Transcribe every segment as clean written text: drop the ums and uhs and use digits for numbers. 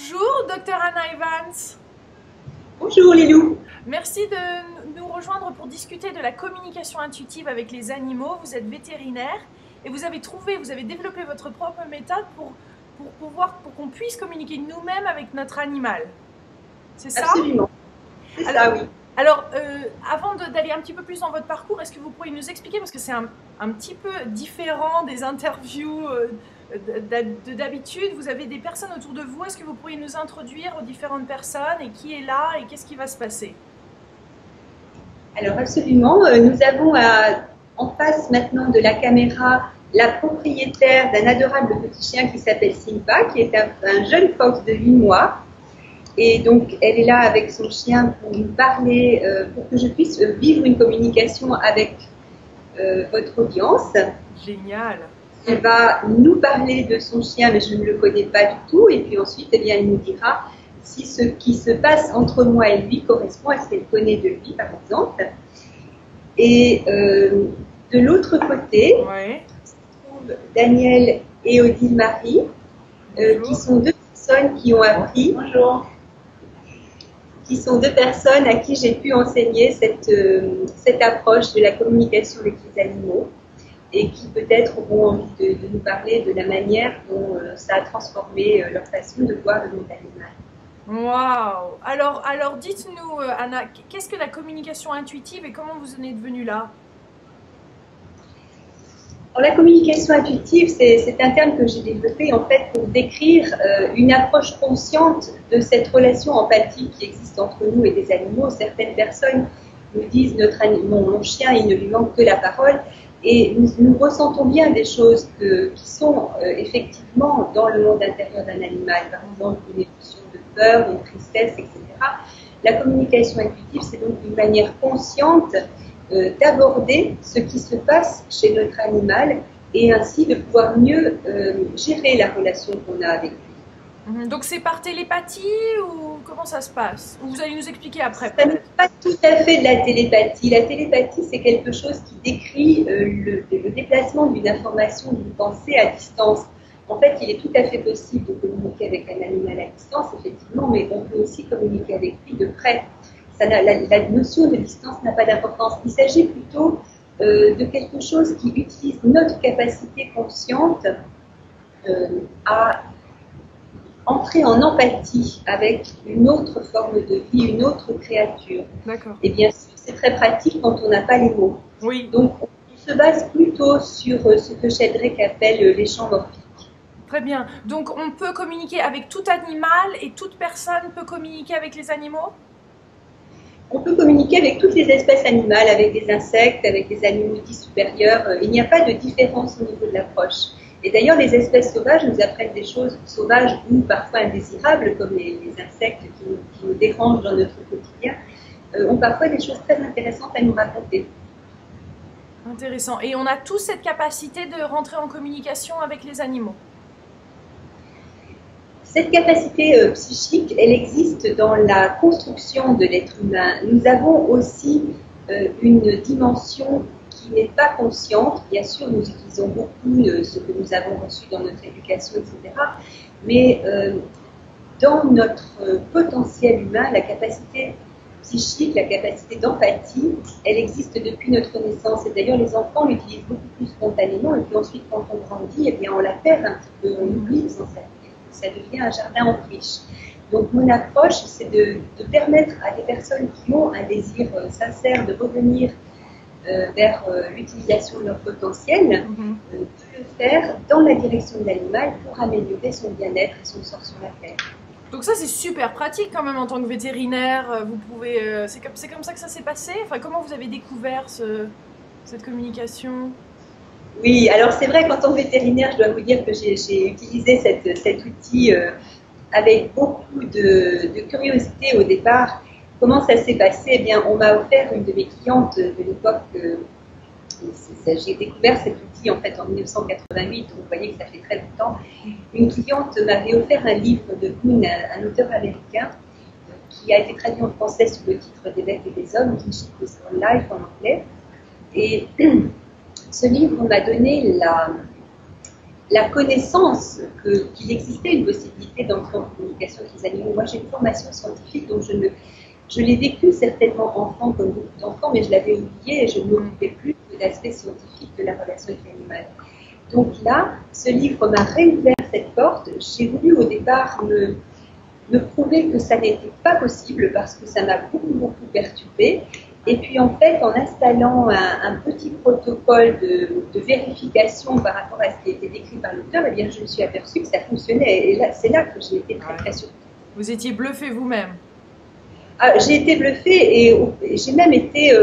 Bonjour, docteur Anna Evans. Bonjour Lilou. Merci de nous rejoindre pour discuter de la communication intuitive avec les animaux. Vous êtes vétérinaire et vous avez développé votre propre méthode pour qu'on puisse communiquer nous-mêmes avec notre animal. C'est ça? Absolument, c'est Alors, ça, oui. avant d'aller un petit peu plus dans votre parcours, est-ce que vous pourriez nous expliquer, parce que c'est un petit peu différent des interviews d'habitude, vous avez des personnes autour de vous, est-ce que vous pourriez nous introduire aux différentes personnes et qui est là et qu'est-ce qui va se passer? Alors absolument, nous avons en face maintenant de la caméra la propriétaire d'un adorable petit chien qui s'appelle Simba, qui est un jeune fox de 8 mois. Et donc, elle est là avec son chien pour nous parler, pour que je puisse vivre une communication avec votre audience. Génial! Elle va nous parler de son chien, mais je ne le connais pas du tout. Et puis ensuite, eh bien, elle nous dira si ce qui se passe entre moi et lui correspond à ce qu'elle connaît de lui, par exemple. Et de l'autre côté, Ouais. se trouvent Daniel et Odile Marie, qui sont deux personnes qui ont appris. Bonjour. Qui sont deux personnes à qui j'ai pu enseigner cette approche de la communication avec les animaux et qui peut-être auront envie de nous parler de la manière dont ça a transformé leur façon de voir le monde animal. Waouh! Alors dites-nous, Anna, qu'est-ce que la communication intuitive et comment vous en êtes venue là? Alors, la communication intuitive, c'est un terme que j'ai développé en fait pour décrire une approche consciente de cette relation empathique qui existe entre nous et des animaux. Certaines personnes nous disent mon chien, il ne lui manque que la parole. Et nous ressentons bien des choses qui sont effectivement dans le monde intérieur d'un animal, par exemple une émotion de peur, une tristesse, etc. La communication intuitive, c'est donc une manière consciente d'aborder ce qui se passe chez notre animal et ainsi de pouvoir mieux gérer la relation qu'on a avec lui. Donc c'est par télépathie ou comment ça se passe? Ou vous allez nous expliquer après Ça n'est peut-être? pas tout à fait de la télépathie. La télépathie, c'est quelque chose qui décrit le déplacement d'une information, d'une pensée à distance. En fait, il est tout à fait possible de communiquer avec un animal à distance, effectivement, mais on peut aussi communiquer avec lui de près. La notion de distance n'a pas d'importance. Il s'agit plutôt de quelque chose qui utilise notre capacité consciente à entrer en empathie avec une autre forme de vie, une autre créature. D'accord. Et bien sûr, c'est très pratique quand on n'a pas les mots. Oui. Donc, on se base plutôt sur ce que Sheldrake appelle les champs morphiques. Très bien. Donc on peut communiquer avec tout animal et toute personne peut communiquer avec les animaux? On peut communiquer avec toutes les espèces animales, avec des insectes, avec des animaux dits supérieurs. Il n'y a pas de différence au niveau de l'approche. Et d'ailleurs, les espèces sauvages nous apprennent des choses sauvages ou parfois indésirables, comme les insectes qui nous dérangent dans notre quotidien, ont parfois des choses très intéressantes à nous raconter. Intéressant. Et on a tous cette capacité de rentrer en communication avec les animaux? Cette capacité psychique, elle existe dans la construction de l'être humain. Nous avons aussi une dimension qui n'est pas consciente. Bien sûr, nous utilisons beaucoup ce que nous avons reçu dans notre éducation, etc. Mais dans notre potentiel humain, la capacité psychique, la capacité d'empathie, elle existe depuis notre naissance. Et d'ailleurs, les enfants l'utilisent beaucoup plus spontanément. Et puis ensuite, quand on grandit, eh bien, on la perd un petit peu, on oublie sans ça. Ça devient un jardin en friche. Donc mon approche, c'est de permettre à des personnes qui ont un désir sincère de revenir vers l'utilisation de leur potentiel, de le faire dans la direction de l'animal pour améliorer son bien-être et son sort sur la terre. Donc ça c'est super pratique quand même en tant que vétérinaire. Vous pouvez, c'est comme ça que ça s'est passé. Enfin, comment vous avez découvert cette communication? Oui, alors c'est vrai qu'en tant que vétérinaire, je dois vous dire que j'ai utilisé cet outil avec beaucoup de curiosité au départ. Comment ça s'est passé? Eh bien, on m'a offert une de mes clientes de l'époque. J'ai découvert cet outil en fait en 1988, donc vous voyez que ça fait très longtemps. Une cliente m'avait offert un livre de Kuhn, un auteur américain, qui a été traduit en français sous le titre Des bêtes et des hommes, Kinship with Life en anglais. Et ce livre m'a donné la connaissance qu'il existait une possibilité d'entrer en communication avec les animaux. Moi, j'ai une formation scientifique, donc je l'ai vécu certainement enfant comme beaucoup d'enfants, mais je l'avais oublié et je ne m'occupais plus de l'aspect scientifique de la relation avec l'animal. Donc là, ce livre m'a réouvert cette porte. J'ai voulu au départ me prouver que ça n'était pas possible parce que ça m'a beaucoup perturbée. Et puis en fait, en installant un petit protocole de vérification par rapport à ce qui était décrit par l'auteur, eh bien, je me suis aperçue que ça fonctionnait. Et là, c'est là que j'ai été très surprise. Vous étiez bluffée vous-même? J'ai été bluffée et j'ai même été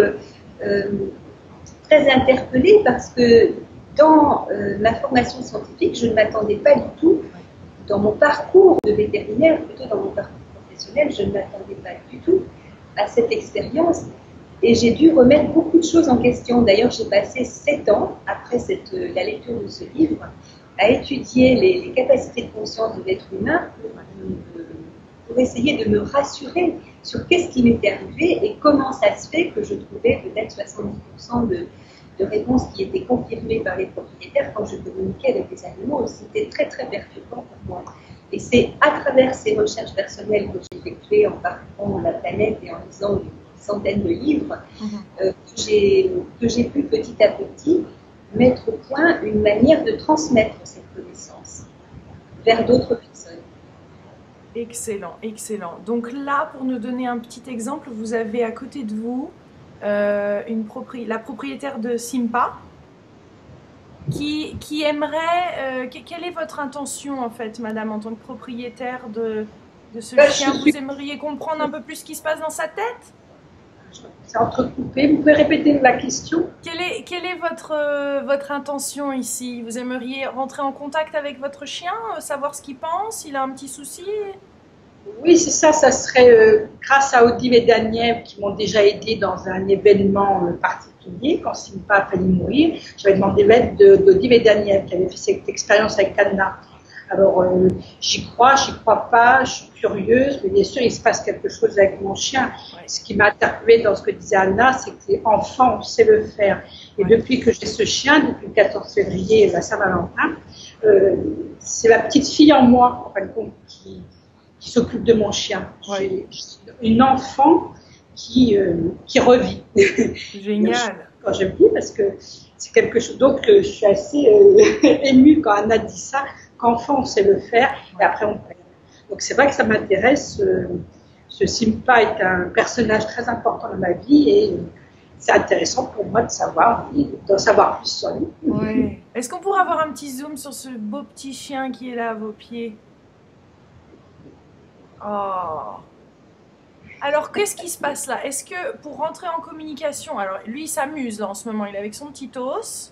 très interpellée parce que dans ma formation scientifique, je ne m'attendais pas du tout, dans mon parcours de vétérinaire, plutôt dans mon parcours professionnel, je ne m'attendais pas du tout à cette expérience. Et j'ai dû remettre beaucoup de choses en question. D'ailleurs, j'ai passé 7 ans, après la lecture de ce livre, à étudier les capacités de conscience de l'être humain pour essayer de me rassurer sur qu'est-ce qui m'était arrivé et comment ça se fait que je trouvais peut-être 70% de réponses qui étaient confirmées par les propriétaires quand je communiquais avec les animaux. C'était très perturbant pour moi. Et c'est à travers ces recherches personnelles que j'ai effectuées en parcourant la planète et en lisant centaines de livres, que j'ai pu petit à petit mettre au point une manière de transmettre cette connaissance vers d'autres personnes. Excellent. Donc là, pour nous donner un petit exemple, vous avez à côté de vous la propriétaire de Simpa qui aimerait... quelle est votre intention en fait, madame, en tant que propriétaire de ce chien? Vous aimeriez comprendre un peu plus ce qui se passe dans sa tête? C'est entrecoupé. Vous pouvez répéter la question? Quelle est votre intention ici? Vous aimeriez rentrer en contact avec votre chien, savoir ce qu'il pense, s'il a un petit souci? Oui, c'est ça. Ça serait grâce à Odile et Daniel qui m'ont déjà aidé dans un événement particulier quand Simpa a failli mourir. J'avais demandé l'aide d'Odile et Daniel qui avaient fait cette expérience avec Anna. Alors, j'y crois pas, je suis curieuse, mais bien sûr, il se passe quelque chose avec mon chien. Ouais. Ce qui m'a interpellée dans ce que disait Anna, c'est que les enfants, on sait le faire. Et depuis que j'ai ce chien, depuis le 14 février, la Saint-Valentin, c'est la petite fille en moi, en fin de compte, qui s'occupe de mon chien. Ouais. J'ai une enfant qui revit. Génial. Quand je le dis, parce que c'est quelque chose. Donc, je suis assez émue quand Anna dit ça. Qu'enfant, on sait le faire, et après on perd. Donc c'est vrai que ça m'intéresse. Ce Simpa est un personnage très important dans ma vie et c'est intéressant pour moi d'en savoir plus sur lui. Ouais. Est-ce qu'on pourrait avoir un petit zoom sur ce beau petit chien qui est là à vos pieds? Oh. Alors, qu'est-ce qui se passe là? Est-ce que pour rentrer en communication, alors lui il s'amuse en ce moment, il est avec son petit os.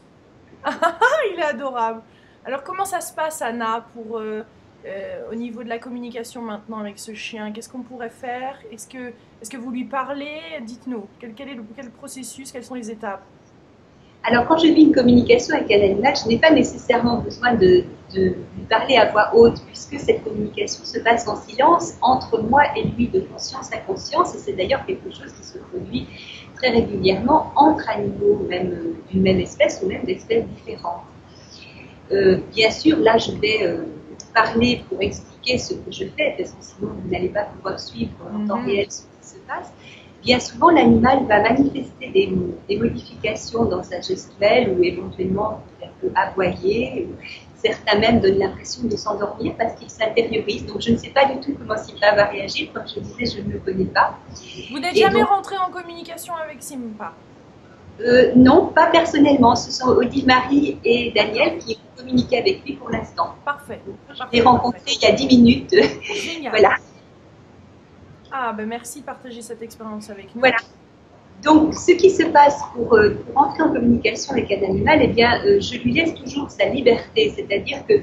Il est adorable. Alors, comment ça se passe, Anna, au niveau de la communication maintenant avec ce chien? Qu'est-ce qu'on pourrait faire? Est-ce que vous lui parlez? Dites-nous, quel processus, quelles sont les étapes? Alors, quand je vis une communication avec un animal, je n'ai pas nécessairement besoin de lui parler à voix haute, puisque cette communication se passe en silence entre moi et lui, de conscience à conscience, et c'est d'ailleurs quelque chose qui se produit très régulièrement entre animaux, même d'une même espèce ou même d'espèces différentes. Bien sûr, là, je vais parler pour expliquer ce que je fais, parce que sinon, vous n'allez pas pouvoir suivre en temps réel ce qui se passe. Bien souvent, l'animal va manifester des modifications dans sa gestuelle ou éventuellement un peu aboyer. Certains même donnent l'impression de s'endormir parce qu'ils s'intériorisent. Donc, je ne sais pas du tout comment Simpa va réagir. Comme je disais, je ne le connais pas. Vous n'êtes jamais rentré en communication avec Simpa? Non, pas personnellement. Ce sont Odile Marie et Daniel qui ont communiqué avec lui pour l'instant. Parfait. Je l'ai rencontré il y a 10 minutes. Génial. Voilà. Ah, ben merci de partager cette expérience avec nous. Voilà. Donc, ce qui se passe pour entrer en communication avec un animal, eh bien, je lui laisse toujours sa liberté. C'est-à-dire que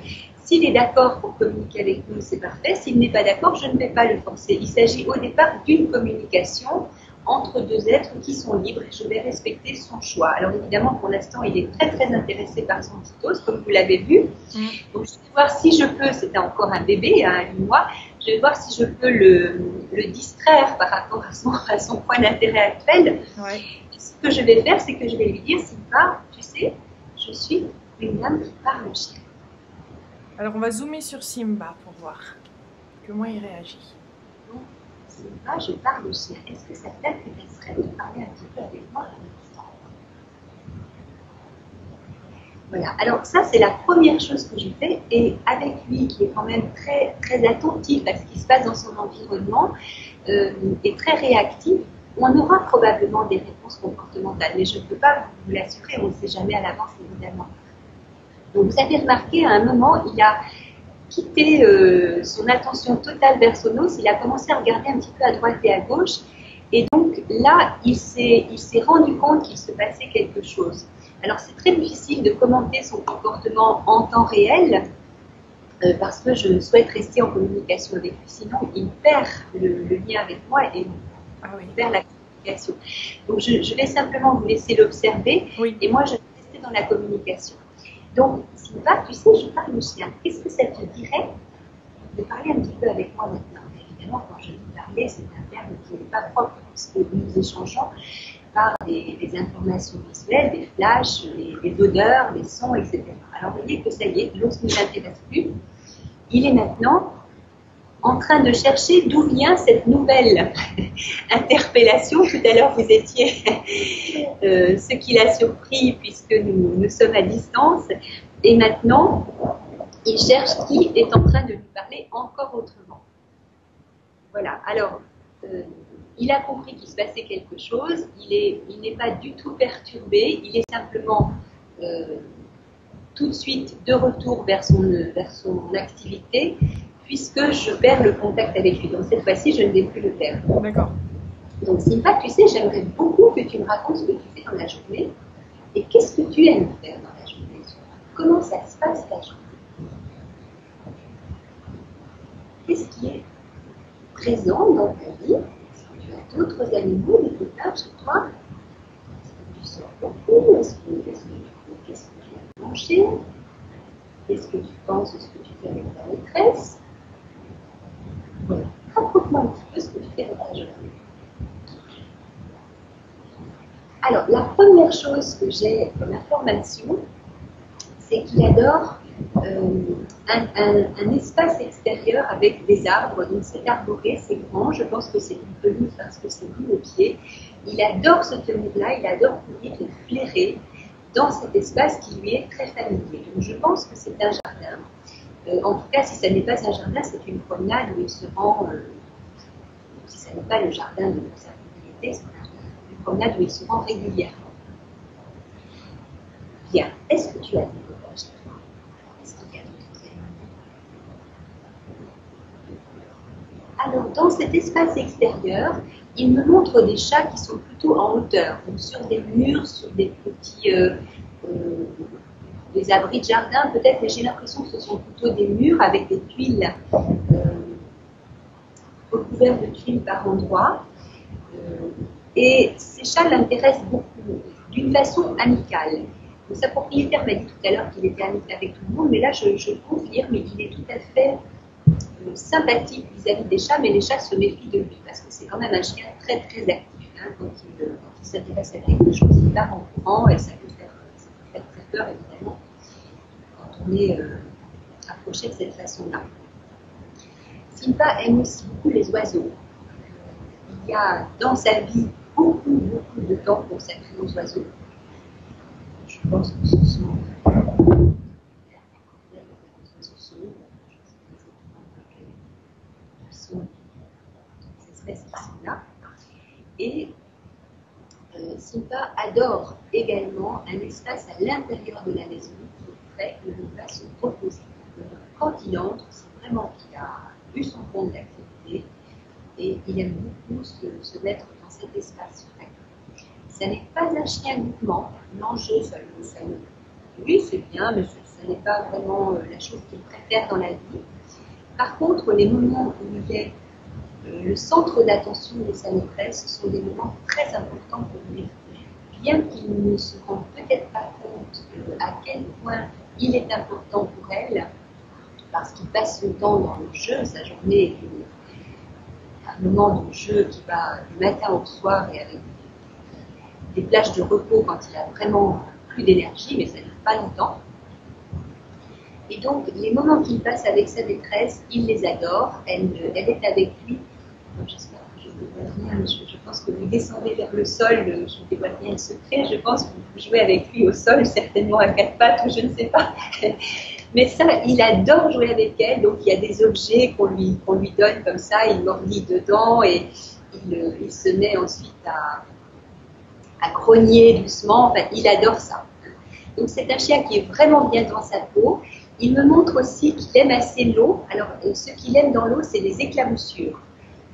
s'il est d'accord pour communiquer avec nous, c'est parfait. S'il n'est pas d'accord, je ne vais pas le forcer. Il s'agit au départ d'une communication entre deux êtres qui sont libres et je vais respecter son choix. Alors évidemment, pour l'instant, il est très intéressé par son petit os, comme vous l'avez vu. Donc, je vais voir si je peux, c'était encore un bébé, à 8 mois, je vais voir si je peux le distraire par rapport à son point d'intérêt actuel. Ouais. Et ce que je vais faire, c'est que je vais lui dire, Simpa, tu sais, je suis une dame qui parle au chien. Alors on va zoomer sur Simba pour voir comment il réagit. Donc, Simba, je parle au chien. Est-ce que ça t'intéresserait de parler un petit peu avec moi? Voilà, alors ça c'est la première chose que je fais, et avec lui qui est quand même très, très attentif à ce qui se passe dans son environnement et très réactif, on aura probablement des réponses comportementales, mais je ne peux pas vous l'assurer, on ne sait jamais à l'avance évidemment. Donc vous avez remarqué à un moment, il a quitté son attention totale vers son os, il a commencé à regarder un petit peu à droite et à gauche, et donc là il s'est rendu compte qu'il se passait quelque chose. Alors c'est très difficile de commenter son comportement en temps réel parce que je souhaite rester en communication avec lui, sinon il perd le lien avec moi et il perd la communication. Donc je vais simplement vous laisser l'observer et moi je vais rester dans la communication. Donc Sylvain, tu sais, je parle au chien. Qu'est-ce que ça te dirait de parler un petit peu avec moi maintenant? Évidemment, quand je dis parler, c'est un terme qui n'est pas propre puisque nous échangeons par des informations visuelles, des flashs, des odeurs, des sons, etc. Alors vous voyez que ça y est, l'os ne l'intéresse plus. Il est maintenant en train de chercher d'où vient cette nouvelle interpellation. Tout à l'heure, vous étiez ce qui l'a surpris puisque nous sommes à distance. Et maintenant, il cherche qui est en train de lui parler encore autrement. Voilà, alors... il a compris qu'il se passait quelque chose, il n'est pas du tout perturbé, il est simplement tout de suite de retour vers son activité, puisque je perds le contact avec lui. Donc cette fois-ci, je ne vais plus le perdre. D'accord. Donc Sylvain, tu sais, j'aimerais beaucoup que tu me racontes ce que tu fais dans la journée, et qu'est-ce que tu aimes faire dans la journée? Comment ça se passe ta journée? Qu'est-ce qui est présent dans ta vie? D'autres animaux, des copains chez toi? Est-ce que tu sors beaucoup? Qu'est-ce que tu as mangé? Qu'est-ce que tu penses de ce que tu fais avec ta maîtresse? Voilà. Raconte-moi un petit peu ce que tu fais dans ta journée. Alors, la première chose que j'ai comme information, c'est qu'il adore un espace extérieur avec des arbres. Donc c'est arboré, c'est grand, je pense que c'est une pelouse parce que c'est lui au pied. Il adore se tenir là, il adore courir et flairer dans cet espace qui lui est très familier. Donc je pense que c'est un jardin. En tout cas, si ça n'est pas un jardin, c'est une promenade où il se rend, si ça n'est pas le jardin de sa propriété, c'est une promenade où il se rend régulièrement. Bien, est-ce que tu as des copains? Alors, dans cet espace extérieur, il me montre des chats qui sont plutôt en hauteur, donc sur des murs, sur des petits des abris de jardin peut-être, mais j'ai l'impression que ce sont plutôt des murs avec des tuiles recouverts de tuiles par endroits. Et ces chats l'intéressent beaucoup, d'une façon amicale. Donc, sa propriétaire m'a dit tout à l'heure qu'il était amical avec tout le monde, mais là je confirme, il est tout à fait sympathique vis-à-vis des chats, mais les chats se méfient de lui parce que c'est quand même un chien très très actif. Hein, quand il s'intéresse à quelque chose, il part en courant et ça peut faire très peur évidemment quand on est approché de cette façon-là. Simba aime aussi beaucoup les oiseaux. Il y a dans sa vie beaucoup de temps consacré aux oiseaux. Je pense que ce sont espèces qui sont là. Et Simba adore également un espace à l'intérieur de la maison qui est prêt où il va se reposer. Quand il entre, c'est vraiment qu'il a eu son compte d'activité et il aime beaucoup se mettre dans cet espace frais. Ça n'est pas un chien mouvement. L'enjeu, oui, c'est bien, mais ce n'est pas vraiment la chose qu'il préfère dans la vie. Par contre, les moments où il est le centre d'attention de sa maîtresse, ce sont des moments très importants pour lui. Bien qu'il ne se rende peut-être pas compte à quel point il est important pour elle, parce qu'il passe son temps dans le jeu, sa journée est un moment de jeu qui va du matin au soir et avec des plages de repos quand il a vraiment plus d'énergie, mais ça ne dure pas longtemps. Et donc, les moments qu'il passe avec sa maîtresse, il les adore. Elle est avec lui. J'espère que je ne dévoile rien, mais je pense que vous descendez vers le sol, je ne dévoile rien de secret. Je pense que vous jouez avec lui au sol, certainement à quatre pattes, ou je ne sais pas. Mais ça, il adore jouer avec elle. Donc, il y a des objets qu'on lui donne comme ça. Il mordit dedans et il se met ensuite à grogner doucement. Enfin, il adore ça. Donc, c'est un chien qui est vraiment bien dans sa peau. Il me montre aussi qu'il aime assez l'eau. Alors, ce qu'il aime dans l'eau, c'est les éclaboussures.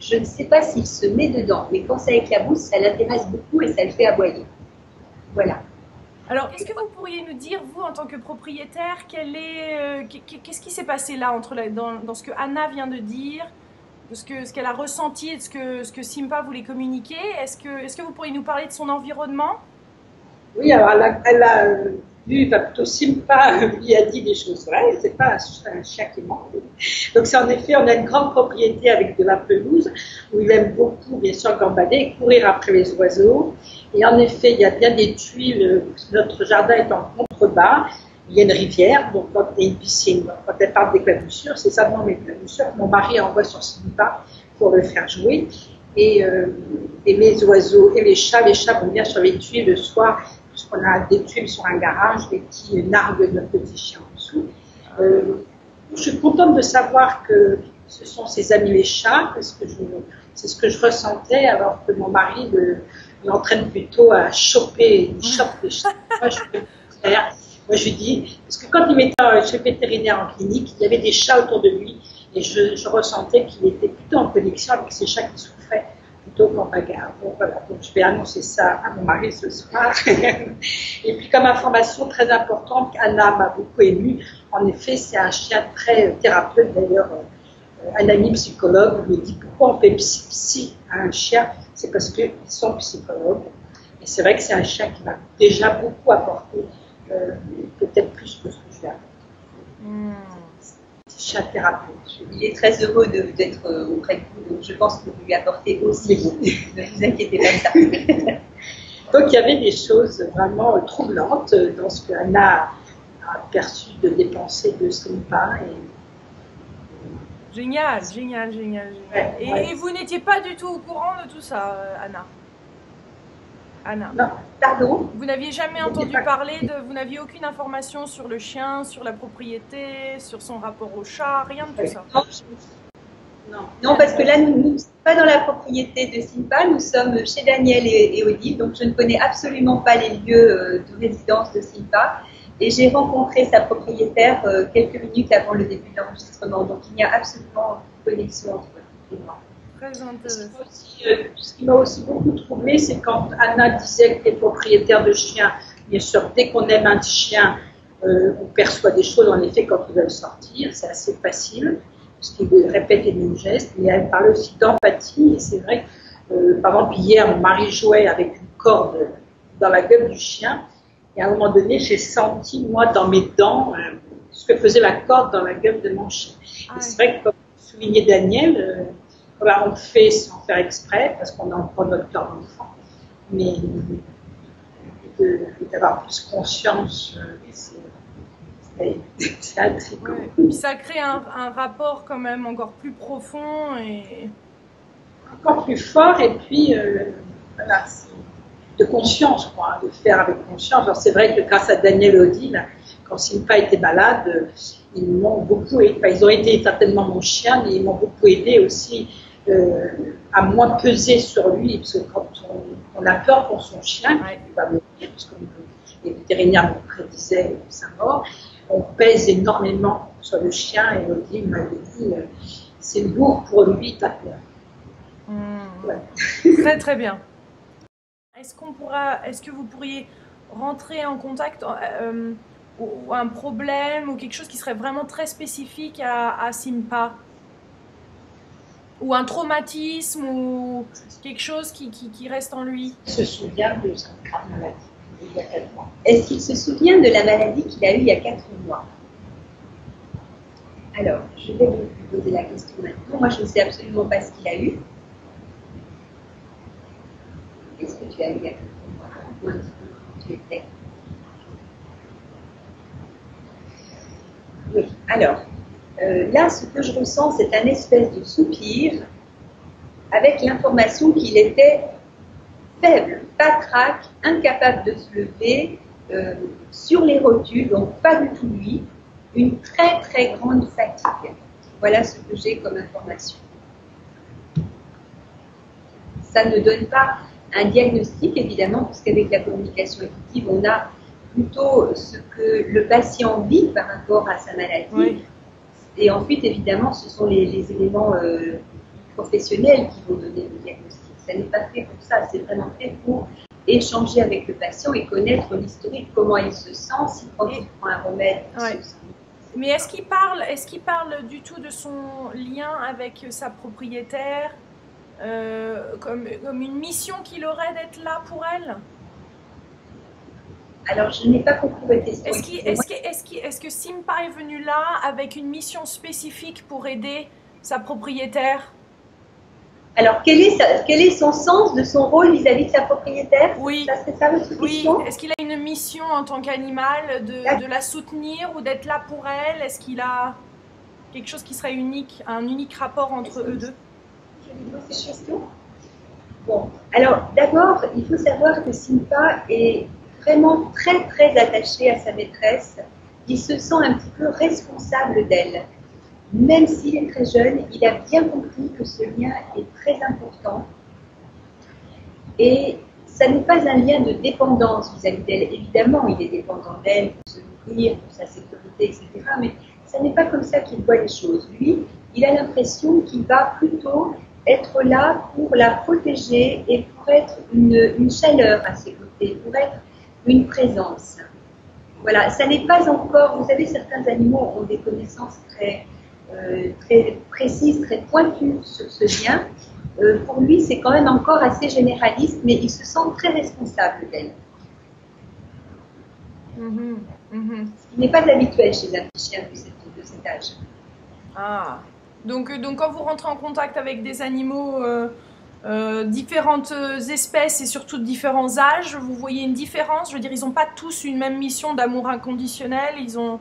Je ne sais pas s'il se met dedans, mais quand ça éclabousse, ça l'intéresse beaucoup et ça le fait aboyer. Voilà. Alors, est-ce que vous pourriez nous dire, vous, en tant que propriétaire, qu'est-ce qui s'est passé là dans ce que Anna vient de dire, de ce qu'elle a ressenti et de ce que Simpa voulait communiquer? Est-ce que vous pourriez nous parler de son environnement? Oui, alors elle a vu, plutôt Simpa lui a dit des choses vraies, c'est pas un chien qui ment. Donc c'est en effet, on a une grande propriété avec de la pelouse, où il aime beaucoup, bien sûr, gambader et courir après les oiseaux. Et en effet, il y a bien des tuiles, notre jardin est en contrebas, il y a une rivière, donc il y a une piscine. Donc, quand elle parle d'éclaboussures, c'est ça mes éclaboussures que mon mari envoie sur Simpa pour le faire jouer. Et mes oiseaux et les chats vont bien sur les tuiles le soir, puisqu'on a des tuiles sur un garage, des petits narguent notre petit chien en dessous. Je suis contente de savoir que ce sont ses amis les chats, parce que c'est ce que je ressentais, alors que mon mari l'entraîne plutôt à choper, il chope les chats. Moi, je lui dis, parce que quand il m'était chez le vétérinaire en clinique, il y avait des chats autour de lui, et je ressentais qu'il était plutôt en connexion avec ces chats qui souffraient plutôt qu'en bagarre. Bon, voilà, donc je vais annoncer ça à mon mari ce soir. Et puis comme information très importante, Anna m'a beaucoup émue. En effet, c'est un chien très thérapeute. D'ailleurs, un ami psychologue me dit pourquoi on fait psy à un chien, c'est parce qu'ils sont psychologues. Et c'est vrai que c'est un chien qui m'a déjà beaucoup apporté, peut-être plus que ce que je lui ai apporté. Chien thérapeute. Il est très heureux d'être auprès de vous, donc je pense que vous lui apportez aussi. Ne vous inquiétez pas de ça. Donc il y avait des choses vraiment troublantes dans ce qu'Anna a perçu de dépenser de Simpa. Génial. Et vous n'étiez pas du tout au courant de tout ça, Anna? Non, pardon. Vous n'aviez jamais entendu parler vous n'aviez aucune information sur le chien, sur la propriété, sur son rapport au chat, rien de tout ça? Non, parce que là, nous ne sommes pas dans la propriété de Simpa, nous sommes chez Daniel et Odile, donc je ne connais absolument pas les lieux de résidence de Simpa. Et j'ai rencontré sa propriétaire quelques minutes avant le début de l'enregistrement, donc il n'y a absolument aucune connexion entre eux et moi. Très intéressant. Ce qui m'a aussi beaucoup troublée, c'est quand Anna disait que les propriétaires de chiens, bien sûr, dès qu'on aime un chien, on perçoit des choses, en effet, quand ils veulent sortir, c'est assez facile, parce qu'ils répètent les mêmes gestes, mais elle parlait aussi d'empathie, et c'est vrai que, par exemple, hier, mon mari jouait avec une corde dans la gueule du chien, et à un moment donné, j'ai senti, moi, dans mes dents, ce que faisait la corde dans la gueule de mon chien. Et c'est vrai que, comme soulignait Daniel, voilà, on le fait sans faire exprès, parce qu'on en prend notre cœur d'enfant, mais d'avoir plus conscience, c'est intriguant. Ouais. Ça crée un rapport quand même encore plus profond et encore plus fort, et puis voilà, de conscience, quoi, de faire avec conscience. Alors c'est vrai que grâce à Daniel et Odile, quand Simpa était malade, ils m'ont beaucoup aidé. Enfin, ils ont été certainement mon chien, mais ils m'ont beaucoup aidé aussi à moins peser sur lui, parce que quand on a peur pour son chien, il va mourir, parce que les vétérinaires nous prédisaient sa mort, on pèse énormément sur le chien, et Odile m'avait dit c'est lourd pour lui, t'as peur. Ouais. Très très bien. Est-ce que vous pourriez rentrer en contact ou un problème ou quelque chose qui serait vraiment très spécifique à Simpa? Ou un traumatisme ou quelque chose qui reste en lui? Il se souvient de sa grave maladie il y a 4 mois. Est-ce qu'il se souvient de la maladie qu'il a eue il y a 4 mois? Alors, je vais lui poser la question maintenant. Moi, je ne sais absolument pas ce qu'il a eu. Qu'est-ce que tu as eu il y a 4 mois? Raconte-moi un petit peu quand tu étais. Oui, alors, là, ce que je ressens, c'est un espèce de soupir avec l'information qu'il était faible, patraque, incapable de se lever, sur les rotules, donc pas du tout lui, une très très grande fatigue. Voilà ce que j'ai comme information. Ça ne donne pas un diagnostic, évidemment, puisqu'avec la communication effective, on a plutôt ce que le patient vit par rapport à sa maladie. Oui. Et ensuite, évidemment, ce sont les éléments professionnels qui vont donner le diagnostic. Ça n'est pas fait pour ça, c'est vraiment fait pour échanger avec le patient et connaître l'historique, comment il se sent, si quand il prend un remède, il se sent. Mais est-ce qu'il parle du tout de son lien avec sa propriétaire, comme une mission qu'il aurait d'être là pour elle? Alors, je n'ai pas compris votre question. Est-ce que Simpa est venu là avec une mission spécifique pour aider sa propriétaire? Alors, quel est son sens de son rôle vis-à-vis de sa propriétaire? Oui. C'est ça votre question? Oui. Est-ce qu'il a une mission en tant qu'animal de la soutenir ou d'être là pour elle? Est-ce qu'il a quelque chose qui serait unique, un unique rapport entre eux deux? Je vais poser cette question. Bon, alors d'abord, il faut savoir que Simpa est vraiment très très attaché à sa maîtresse. Il se sent un petit peu responsable d'elle. Même s'il est très jeune, il a bien compris que ce lien est très important. Et ça n'est pas un lien de dépendance vis-à-vis d'elle. Évidemment, il est dépendant d'elle pour se nourrir, pour sa sécurité, etc. Mais ça n'est pas comme ça qu'il voit les choses. Lui, il a l'impression qu'il va plutôt être là pour la protéger et pour être une chaleur à ses côtés, pour être une présence. Voilà, ça n'est pas encore... Vous savez, certains animaux ont des connaissances très précises, très pointues sur ce lien. Pour lui, c'est quand même encore assez généraliste, mais il se sent très responsable d'elle. Ce qui n'est pas habituel chez un petit chien de cet âge. Ah, donc quand vous rentrez en contact avec des animaux, différentes espèces et surtout de différents âges, vous voyez une différence? Je veux dire, ils n'ont pas tous une même mission d'amour inconditionnel, ils ont,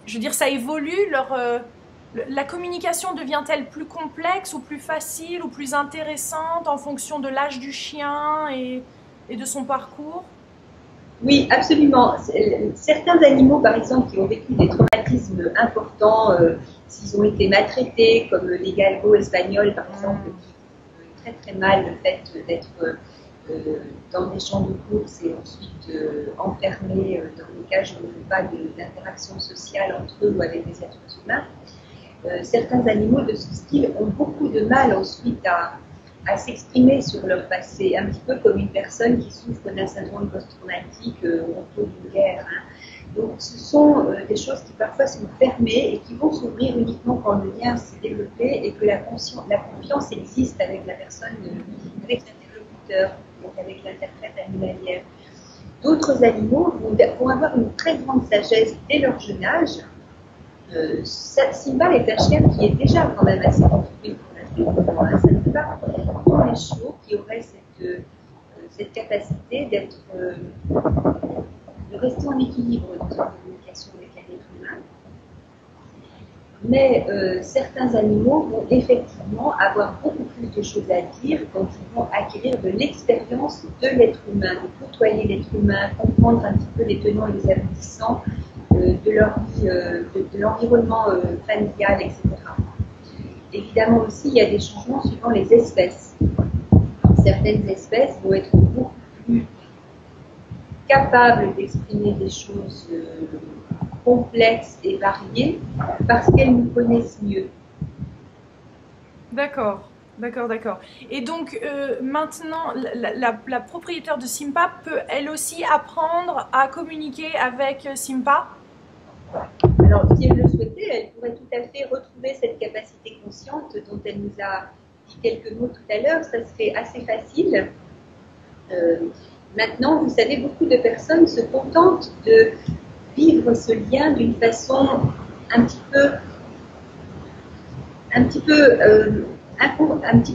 je veux dire, ça évolue, la communication devient-elle plus complexe ou plus facile ou plus intéressante en fonction de l'âge du chien et de son parcours? Oui, absolument. Certains animaux, par exemple, qui ont vécu des traumatismes importants, s'ils ont été maltraités, comme les galgos espagnols, par exemple, qui ont très très mal le fait d'être dans des champs de course et ensuite enfermés dans des cages où il n'y a pas d'interaction sociale entre eux ou avec des êtres humains. Certains animaux de ce style ont beaucoup de mal ensuite à s'exprimer sur leur passé, un petit peu comme une personne qui souffre d'un syndrome post-traumatique au cours d'une guerre. Donc ce sont des choses qui parfois sont fermées et qui vont s'ouvrir uniquement quand le lien s'est développé et que la confiance existe avec la personne, avec l'interlocuteur, donc avec l'interprète animalière. D'autres animaux vont avoir une très grande sagesse dès leur jeune âge. Simba est un chien qui est déjà quand même assez construit pour l'âge. Ça n'est pas tous les chiots qui auraient cette capacité de rester en équilibre dans une communication avec un être humain. Mais certains animaux vont effectivement avoir beaucoup plus de choses à dire quand ils vont acquérir de l'expérience de l'être humain, de côtoyer l'être humain, comprendre un petit peu les tenants et les aboutissants de leur vie, de l'environnement familial, etc. Évidemment aussi, il y a des changements suivant les espèces. Certaines espèces vont être beaucoup plus capables d'exprimer des choses complexes et variées parce qu'elles nous connaissent mieux. D'accord. Et donc, maintenant, la propriétaire de Simpa peut elle aussi apprendre à communiquer avec Simpa? Alors, si elle le souhaitait, elle pourrait tout à fait retrouver cette capacité consciente dont elle nous a dit quelques mots tout à l'heure. Ça serait assez facile. Maintenant, vous savez, beaucoup de personnes se contentent de vivre ce lien d'une façon un petit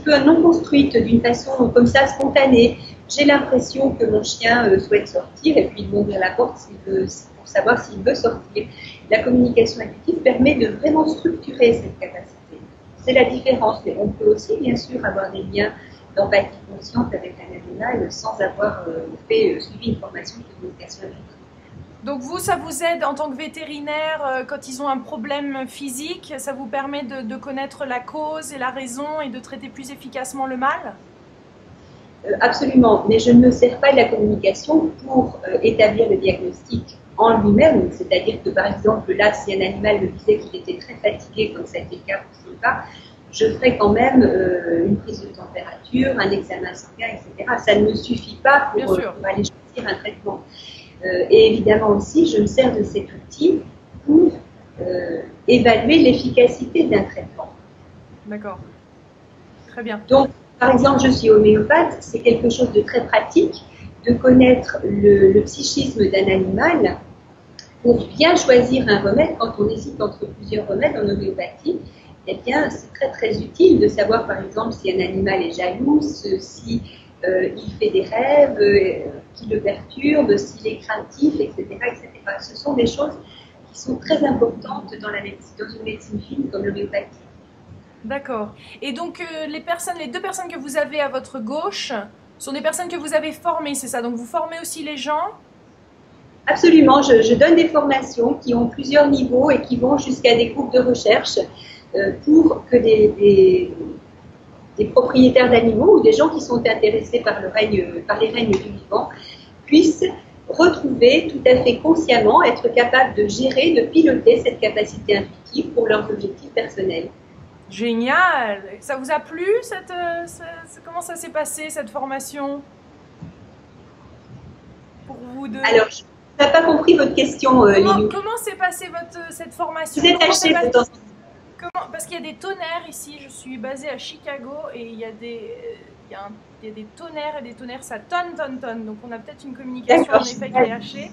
peu non construite, d'une façon comme ça spontanée. j'ai l'impression que mon chien souhaite sortir et puis il m'ouvre la porte pour savoir s'il veut sortir. La communication intuitive permet de vraiment structurer cette capacité. C'est la différence, mais on peut aussi bien sûr avoir des liens d'empathie consciente avec un animal sans avoir suivi une formation de communication intuitive. Donc vous, ça vous aide en tant que vétérinaire quand ils ont un problème physique, ça vous permet de connaître la cause et la raison et de traiter plus efficacement le mal? Absolument, mais je ne me sers pas de la communication pour établir le diagnostic en lui-même, c'est-à-dire que par exemple là, si un animal me disait qu'il était très fatigué, comme ça a été le cas pour Silva, je ferai quand même une prise de température, un examen sanguin, etc. Ça ne me suffit pas pour aller choisir un traitement. Et évidemment aussi, je me sers de cet outil pour évaluer l'efficacité d'un traitement. D'accord. Très bien. Donc, par exemple, je suis homéopathe, c'est quelque chose de très pratique de connaître le psychisme d'un animal pour bien choisir un remède. Quand on hésite entre plusieurs remèdes en homéopathie, eh bien, c'est très très utile de savoir, par exemple, si un animal est jaloux, si il fait des rêves qui le perturbent, s'il est craintif, etc., etc. Ce sont des choses qui sont très importantes dans une médecine fine comme l'homéopathie. D'accord. Et donc, les deux personnes que vous avez à votre gauche sont des personnes que vous avez formées, c'est ça? Donc, vous formez aussi les gens? Absolument. Je donne des formations qui ont plusieurs niveaux et qui vont jusqu'à des groupes de recherche pour que des propriétaires d'animaux ou des gens qui sont intéressés par les règnes du vivant puissent retrouver tout à fait consciemment, être capables de gérer, de piloter cette capacité intuitive pour leurs objectifs personnels. Génial! Ça vous a plu? Comment ça s'est passé, cette formation? Pour vous deux? Alors, je n'ai pas compris votre question, Lilou. Comment s'est passée cette formation? Vous êtes acheté potentiellement. Parce qu'il y a des tonnerres ici, je suis basée à Chicago et il y a des tonnerres et des tonnerres, ça tonne. Donc on a peut-être une communication en effet qui est hachée.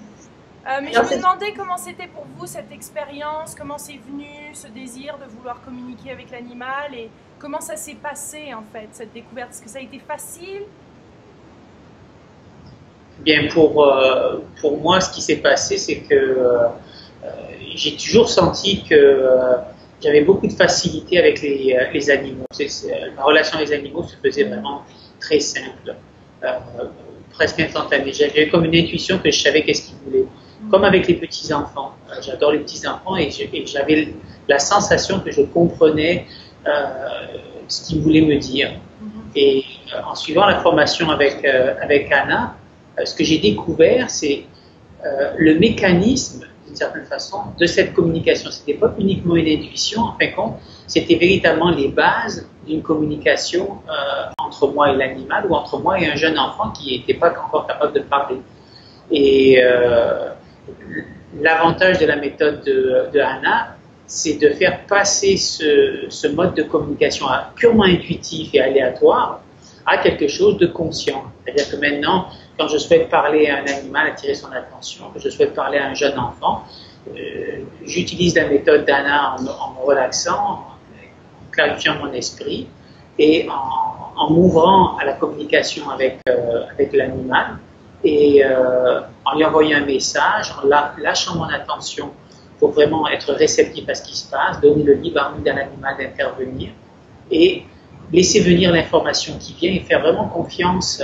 Mais je me demandais comment c'était pour vous cette expérience, comment c'est venu ce désir de vouloir communiquer avec l'animal et comment ça s'est passé en fait, cette découverte. Est-ce que ça a été facile? Bien, pour moi, ce qui s'est passé, c'est que j'ai toujours senti que j'avais beaucoup de facilité avec les animaux. Ma relation avec les animaux se faisait vraiment très simple, presque instantanée. J'avais comme une intuition que je savais qu'est-ce qu'ils voulaient. Comme avec les petits-enfants. J'adore les petits-enfants et j'avais la sensation que je comprenais ce qu'ils voulaient me dire. Et en suivant la formation avec Anna, ce que j'ai découvert, c'est le mécanisme, d'une certaine façon, de cette communication. Ce n'était pas uniquement une intuition, en fin de compte, c'était véritablement les bases d'une communication entre moi et l'animal ou entre moi et un jeune enfant qui n'était pas encore capable de parler. Et l'avantage de la méthode de Anna, c'est de faire passer ce mode de communication purement intuitif et aléatoire à quelque chose de conscient. C'est-à-dire que maintenant, quand je souhaite parler à un animal, attirer son attention, que je souhaite parler à un jeune enfant, j'utilise la méthode d'Anna en me relaxant, en clarifiant mon esprit et en m'ouvrant à la communication avec l'animal et en lui envoyant un message, en lâchant mon attention pour vraiment être réceptif à ce qui se passe, donner le libre arbitre à l'animal d'intervenir et laisser venir l'information qui vient et faire vraiment confiance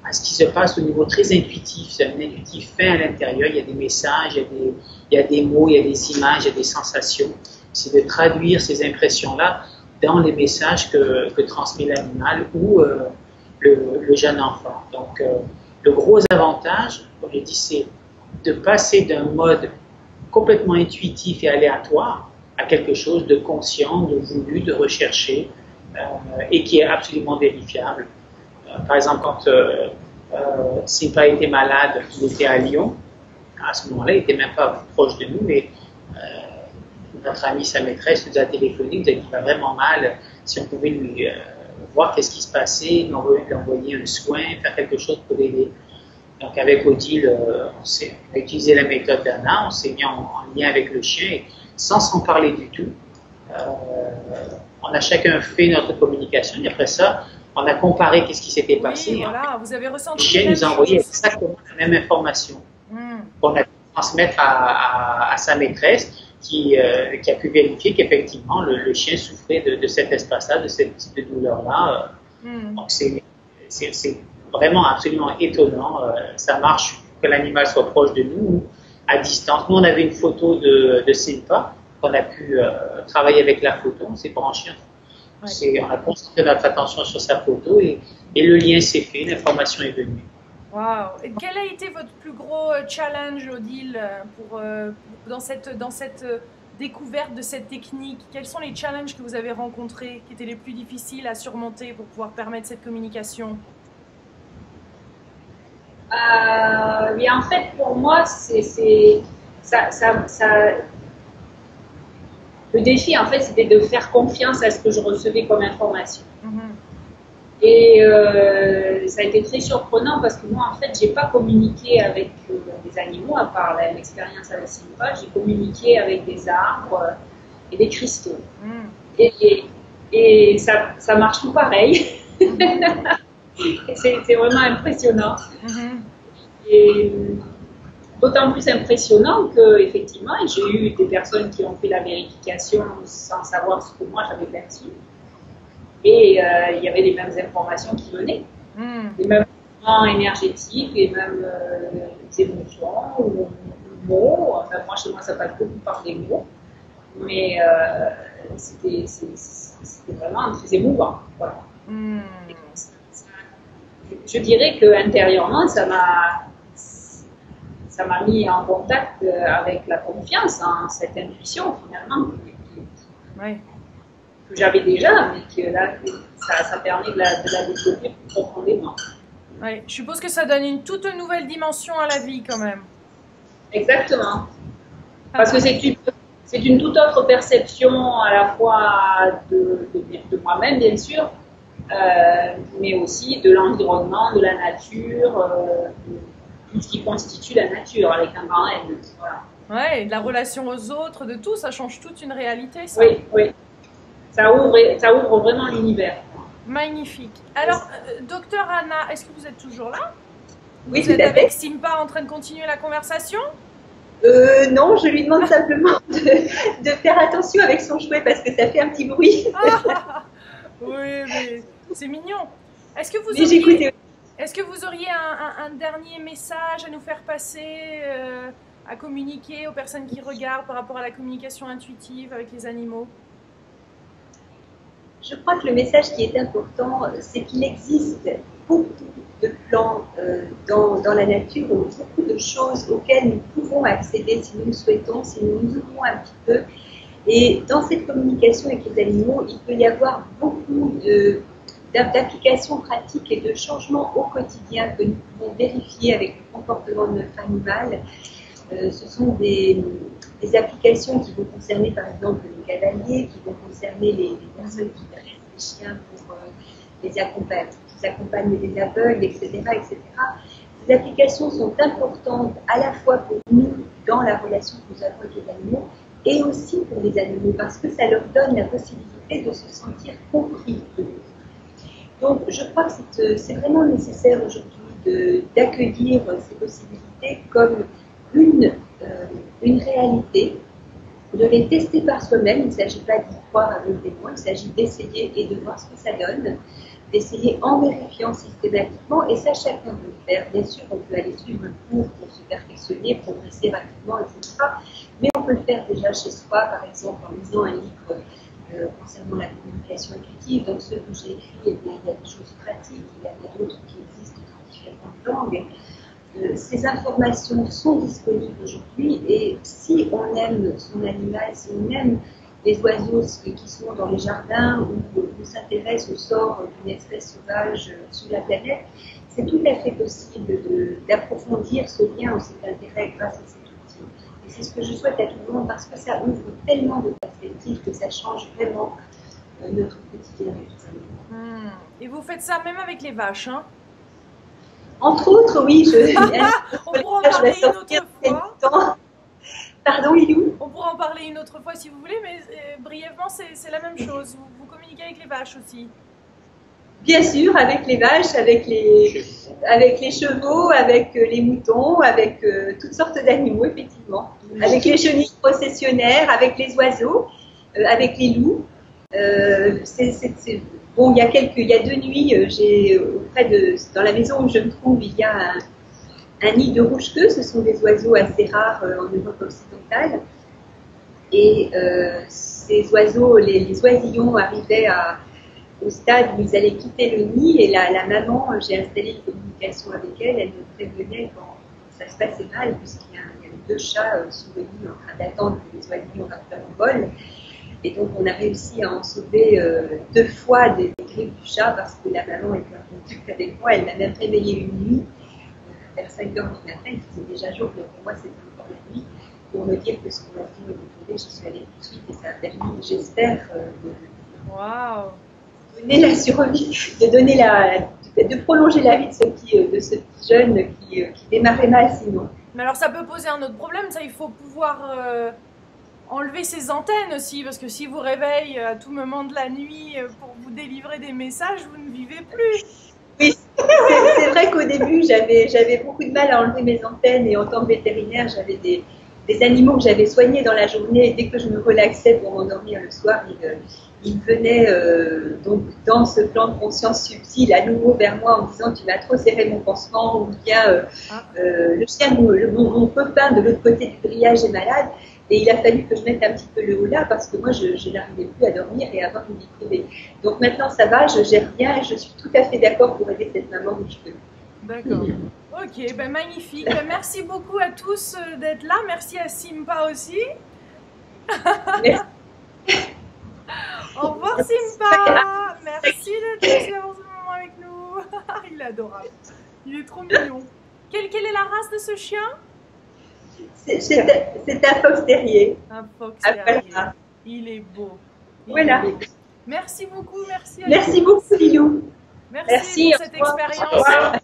à ce qui se passe au niveau très intuitif. C'est un intuitif fin à l'intérieur, il y a des messages, il y a des mots, il y a des images, il y a des sensations. C'est de traduire ces impressions-là dans les messages que transmet l'animal ou le jeune enfant. Donc, le gros avantage, comme je dis, c'est de passer d'un mode complètement intuitif et aléatoire à quelque chose de conscient, de voulu, de recherché et qui est absolument vérifiable. Par exemple, quand Simpa était malade, il était à Lyon. À ce moment-là, il n'était même pas proche de nous, mais notre amie, sa maîtresse, nous a téléphoné, nous a dit qu'il va vraiment mal, si on pouvait lui voir qu'est-ce qui se passait, lui envoyer un soin, faire quelque chose pour l'aider. Donc avec Odile, on a utilisé la méthode d'Anna, on s'est mis en lien avec le chien, et sans s'en parler du tout. On a chacun fait notre communication, et après ça, on a comparé qu'est-ce qui s'était Oui, passé. voilà, vous avez Le ressenti chien les nous a mêmes envoyé choses. exactement la même information Hmm. qu'on a pu transmettre à sa maîtresse qui a pu vérifier qu'effectivement le chien souffrait de cet espace-là, de cette type de douleur-là. Hmm. Donc c'est vraiment absolument étonnant. Ça marche que l'animal soit proche de nous ou à distance. Nous, on avait une photo de Simpa qu'on a pu travailler avec la photo. On s'est branché. Ouais. On a concentré notre attention sur sa photo et le lien s'est fait, l'information est venue. Wow. Et quel a été votre plus gros challenge, Odile, dans cette découverte de cette technique? Quels sont les challenges que vous avez rencontrés qui étaient les plus difficiles à surmonter pour pouvoir permettre cette communication? Oui, en fait, pour moi, le défi, en fait, c'était de faire confiance à ce que je recevais comme information. Mhm. Et ça a été très surprenant parce que moi, en fait, j'ai pas communiqué avec des animaux, à part l'expérience avec Simpa, j'ai communiqué avec des arbres et des cristaux. Mhm. Et ça marche tout pareil. C'est vraiment impressionnant. Mhm. Et d'autant plus impressionnant que, effectivement, j'ai eu des personnes qui ont fait la vérification sans savoir ce que moi j'avais perçu. Et il y avait les mêmes informations qui venaient, les mêmes mouvements énergétiques, les mêmes émotions ou mots. Enfin, moi, chez moi, ça passe beaucoup par des mots, mais c'était vraiment très émouvant. Voilà. Je dirais qu'intérieurement, ça m'a mis en contact avec la confiance en cette intuition, finalement, que j'avais déjà, mais que là, ça permet de la développer plus profondément. Oui, je suppose que ça donne une toute nouvelle dimension à la vie, quand même. Exactement. Parce que c'est une toute autre perception à la fois de moi-même, bien sûr, mais aussi de l'environnement, de la nature, de tout ce qui constitue la nature avec un grand N. Voilà. Ouais, de la relation aux autres, de tout, ça change toute une réalité, ça. Oui, oui. Ça ouvre vraiment l'univers. Magnifique. Alors, docteur Anna, est-ce que vous êtes toujours là? Oui, vous êtes avec Simpa en train de continuer la conversation? Non, je lui demande simplement de faire attention avec son jouet parce que ça fait un petit bruit. Oui, mais c'est mignon. Est-ce que vous auriez un dernier message à nous faire passer, à communiquer aux personnes qui regardent par rapport à la communication intuitive avec les animaux? Je crois que le message qui est important, c'est qu'il existe beaucoup de plans dans la nature, beaucoup de choses auxquelles nous pouvons accéder si nous le souhaitons, si nous nous ouvrons un petit peu. Et dans cette communication avec les animaux, il peut y avoir beaucoup d'applications pratiques et de changements au quotidien que nous pouvons vérifier avec le comportement de notre animal. Ce sont des applications qui vont concerner par exemple les cavaliers, qui vont concerner les personnes qui dressent les chiens pour les accompagnent les aveugles, etc., etc. Ces applications sont importantes à la fois pour nous dans la relation que nous avons avec les animaux et aussi pour les animaux parce que ça leur donne la possibilité de se sentir compris. Donc je crois que c'est vraiment nécessaire aujourd'hui d'accueillir ces possibilités comme une réalité, de les tester par soi-même. Il ne s'agit pas d'y croire avec des mots, il s'agit d'essayer et de voir ce que ça donne, d'essayer en vérifiant systématiquement, et ça chacun peut le faire. Bien sûr, on peut aller suivre un cours pour se perfectionner, progresser rapidement, etc. Mais on peut le faire déjà chez soi, par exemple en lisant un livre concernant la communication intuitive. Dans ceux que j'ai écrits, il y a des choses pratiques, il y en a d'autres qui existent dans différentes langues. Ces informations sont disponibles aujourd'hui et si on aime son animal, si on aime les oiseaux qui sont dans les jardins ou on s'intéresse au sort d'une espèce sauvage sur la planète, c'est tout à fait possible d'approfondir ce lien ou cet intérêt grâce à cet outil. Et c'est ce que je souhaite à tout le monde parce que ça ouvre tellement de perspectives que ça change vraiment notre quotidien avec les animaux. Et vous faites ça même avec les vaches, hein? Entre autres, oui, on pourra en parler une autre fois. Pardon, Ilou? On pourra en parler une autre fois si vous voulez, mais brièvement, c'est la même chose. Vous communiquez avec les vaches aussi. Bien sûr, avec les vaches, avec les chevaux, avec les moutons, avec toutes sortes d'animaux, effectivement. Avec les chenilles processionnaires, avec les oiseaux, avec les loups. Bon, il y a 2 nuits, dans la maison où je me trouve, il y a un nid de rouge-queue. Ce sont des oiseaux assez rares en Europe occidentale. Et ces oiseaux, les oisillons arrivaient au stade où ils allaient quitter le nid, et la maman, j'ai installé une communication avec elle, elle me prévenait quand ça se passait mal, puisqu'il y avait 2 chats sous le nid en train d'attendre que les oisillons rattrapent leur vol. Et donc on a réussi à en sauver 2 fois des griffes du chat, parce que la maman était en contact avec moi. Elle m'a même réveillée une nuit, vers 5 heures du matin, il faisait déjà jour, mais pour moi c'était encore la nuit, pour me dire que ce qu'on a fait me retrouver. Je suis allée tout de suite, et ça a permis, j'espère, Waouh! donner la survie, de prolonger la vie de ce petit jeune qui démarrait mal sinon. Mais alors ça peut poser un autre problème, ça, il faut pouvoir enlever ses antennes aussi, parce que si vous réveille à tout moment de la nuit pour vous délivrer des messages, vous ne vivez plus. Oui, c'est vrai qu'au début, j'avais beaucoup de mal à enlever mes antennes, et en tant que vétérinaire, j'avais des animaux que j'avais soignés dans la journée, et dès que je me relaxais pour m'endormir le soir, ils venaient donc dans ce plan de conscience subtil à nouveau vers moi en disant tu m'as trop serré mon pansement, ou bien le chien, mon copain de l'autre côté du grillage est malade, et il a fallu que je mette un petit peu le haut là, parce que moi je n'arrivais plus à dormir et à avoir une vie privée. Donc maintenant ça va, je gère bien, et je suis tout à fait d'accord pour aider cette maman où je peux. D'accord. Ok, ben magnifique. Ben, merci beaucoup à tous d'être là. Merci à Simpa aussi. Merci. Au revoir Simpa. Merci d'être passé en ce moment avec nous. Il est adorable. Il est trop mignon. Quelle est la race de ce chien? C'est un fox terrier. Un fox terrier. Il est beau. Voilà. Merci beaucoup. Merci. Merci beaucoup Lilou. Merci pour cette expérience.